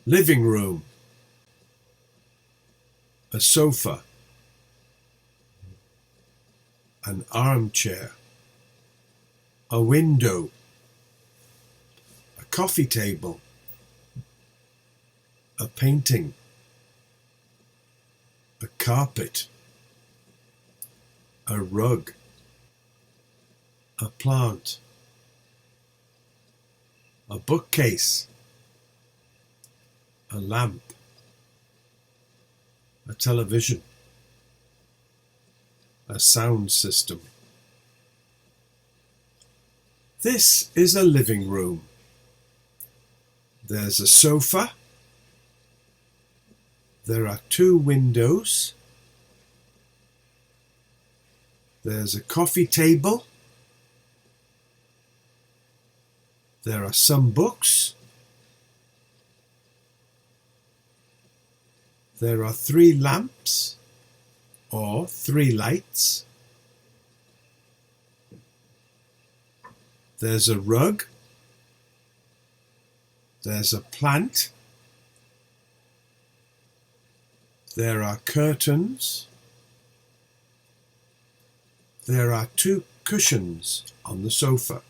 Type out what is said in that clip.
Living room. A sofa. An armchair. A window. A coffee table. A painting. A carpet. A rug. A plant. A bookcase. A lamp. A television. A sound system. This is a living room. There's a sofa. There are two windows. There's a coffee table. There are some books. There are 3 lamps or 3 lights. There's a rug. There's a plant. There are curtains. There are 2 cushions on the sofa.